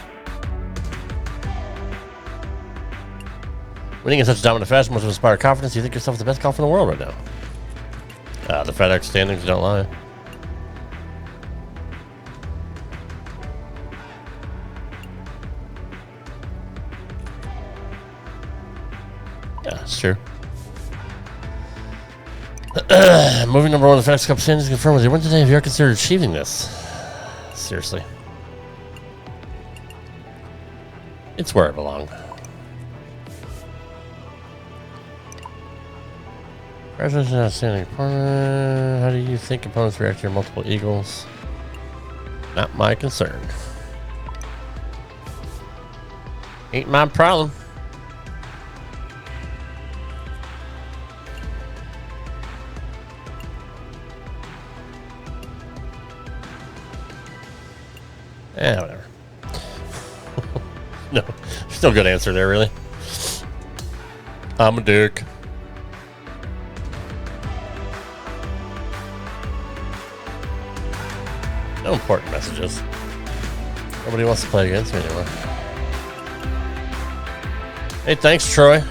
Winning in such a dominant fashion must inspire confidence. You think yourself the best golfer in the world right now. The FedEx standings don't lie. Yeah, it's true. Moving number one, the FedEx Cup standings confirmed with your win today. If you are considered achieving this, seriously, it's where I belong. Congratulations on outstanding opponent. How do you think opponents react to your multiple eagles? Not my concern. Ain't my problem. Yeah, whatever. No, still good answer there, really. I'm a dick. No important messages. Nobody wants to play against me anymore. Hey, thanks, Troy.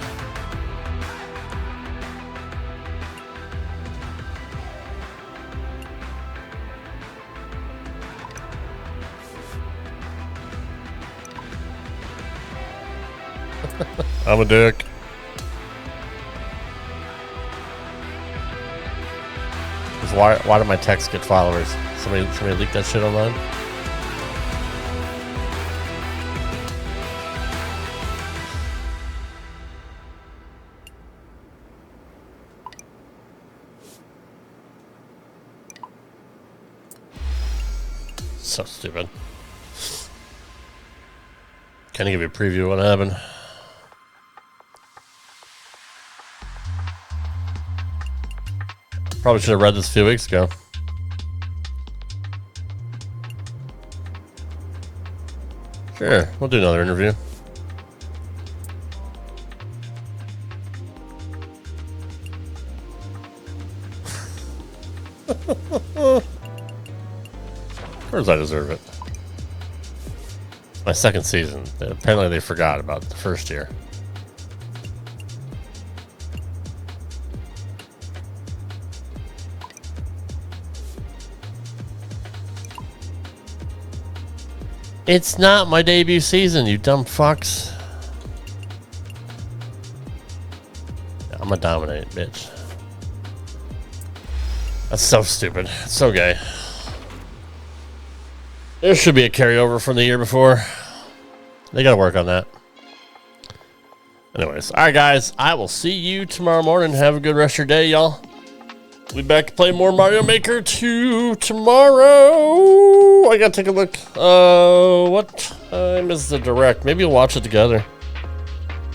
I'm a dick. Why do my texts get followers? Somebody leaked that shit online? So stupid. Can I give you a preview of what happened? Probably should have read this a few weeks ago. Sure, we'll do another interview. Of course I deserve it. My second season. Apparently they forgot about the first year. It's not my debut season, you dumb fucks. I'm gonna dominate, bitch. That's so stupid. It's so gay. There should be a carryover from the year before. They gotta work on that. Anyways, alright guys, I will see you tomorrow morning. Have a good rest of your day, y'all. We'll be back to play more Mario Maker 2 tomorrow. I gotta take a look. What time is the direct? Maybe we'll watch it together.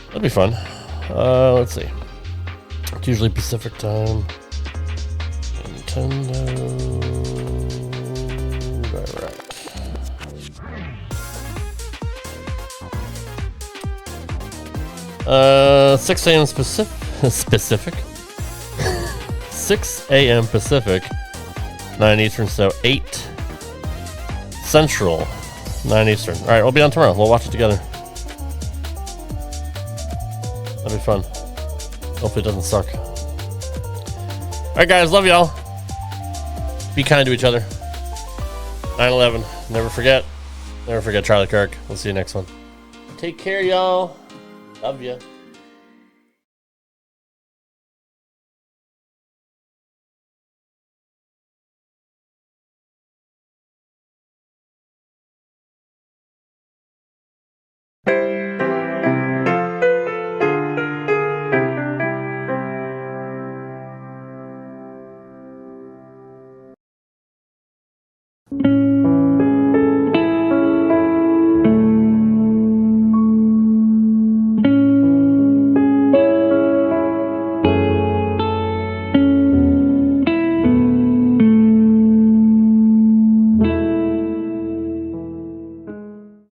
That'd be fun. Let's see. It's usually Pacific time. Nintendo Direct. 6 a.m. specific. 6 a.m. Pacific, 9 Eastern, so 8 Central, 9 Eastern. All right, we'll be on tomorrow. We'll watch it together. That'll be fun. Hopefully it doesn't suck. right, guys. Love y'all. Be kind to each other. 9/11. Never forget. Never forget Charlie Kirk. We'll see you next one. Take care, y'all. Love ya.